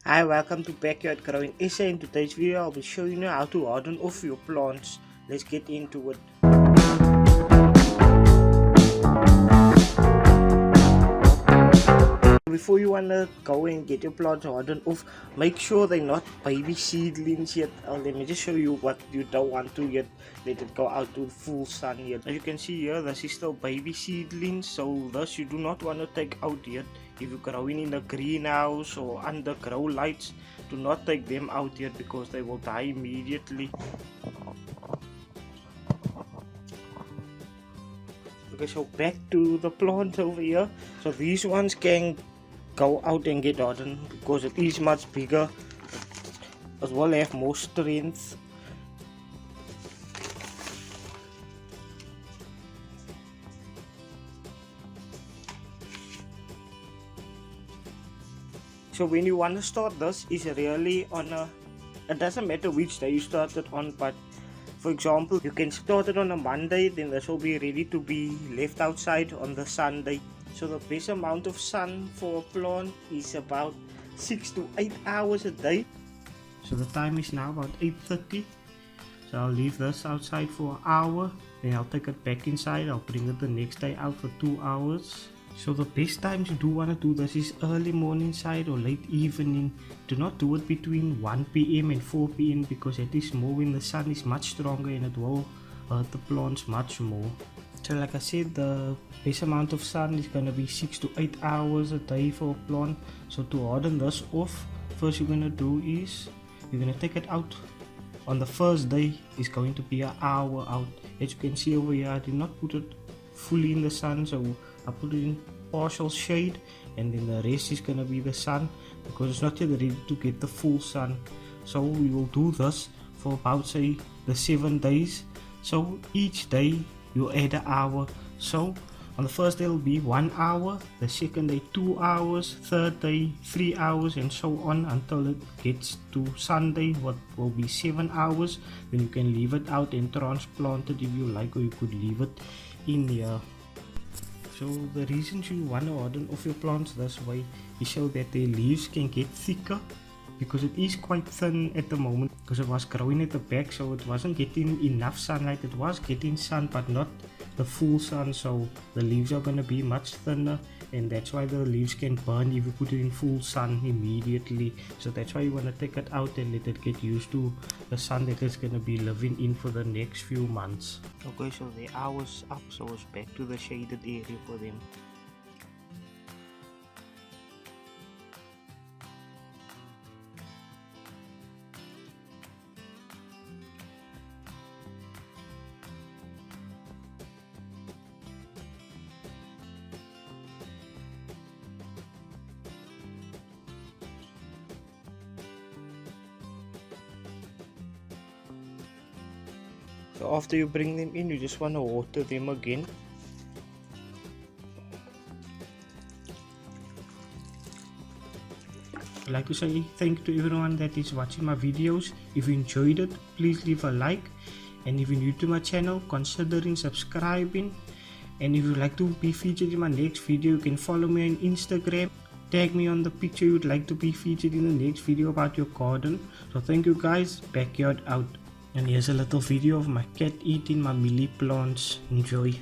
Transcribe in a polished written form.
Hi, welcome to Backyard Growing SA. In today's video, I'll be showing you how to harden off your plants. Let's get into it. Before you wanna go and get your plants hardened off, make sure they're not baby seedlings yet. Let me just show you what you don't want to yet. Let it go out to the full sun yet. As you can see here, this is still baby seedlings, so this you do not want to take out yet. If you're growing in a greenhouse or under grow lights, do not take them out yet because they will die immediately. Okay, so back to the plants over here. So these ones can go out and get hardened because it is much bigger, as well have more strength. So when you want to start this is really on it doesn't matter which day you start it on, but for example you can start it on a Monday, then this will be ready to be left outside on the Sunday. So the best amount of sun for a plant is about 6 to 8 hours a day. So the time is now about 8:30. So I'll leave this outside for an hour, then I'll take it back inside. I'll bring it the next day out for 2 hours. So the best times you do want to do this is early morning side or late evening. Do not do it between 1 PM and 4 PM because it is more when the sun is much stronger and it will hurt the plants much more. So like I said, the best amount of sun is going to be 6 to 8 hours a day for a plant. So to harden this off, first you're going to do is you're going to take it out. On the first day is going to be an hour out. As you can see over here, I did not put it fully in the sun, so I put it in partial shade, and then the rest is going to be the sun because it's not yet ready to get the full sun. So we will do this for about say the 7 days. So each day you add an hour. So on the first day it will be 1 hour, the second day 2 hours, third day 3 hours, and so on until it gets to Sunday, what will be 7 hours. Then you can leave it out and transplant it if you like, or you could leave it in here. So the reasons you want to harden off your plants this way is so that their leaves can get thicker, because it is quite thin at the moment because it was growing at the back, so it wasn't getting enough sunlight. It was getting sun but not the full sun, so the leaves are going to be much thinner, and that's why the leaves can burn if you put it in full sun immediately. So that's why you want to take it out and let it get used to the sun that it's going to be living in for the next few months. Okay, so the hour's up, so it's back to the shaded area for them. So after you bring them in, you just want to water them again. I'd like to say thank you to everyone that is watching my videos. If you enjoyed it, please leave a like, and if you're new to my channel, considering subscribing. And if you'd like to be featured in my next video, you can follow me on Instagram. Tag me on the picture you'd like to be featured in the next video about your garden. So thank you guys, Backyard out. And here's a little video of my cat eating my mealy plants. Enjoy.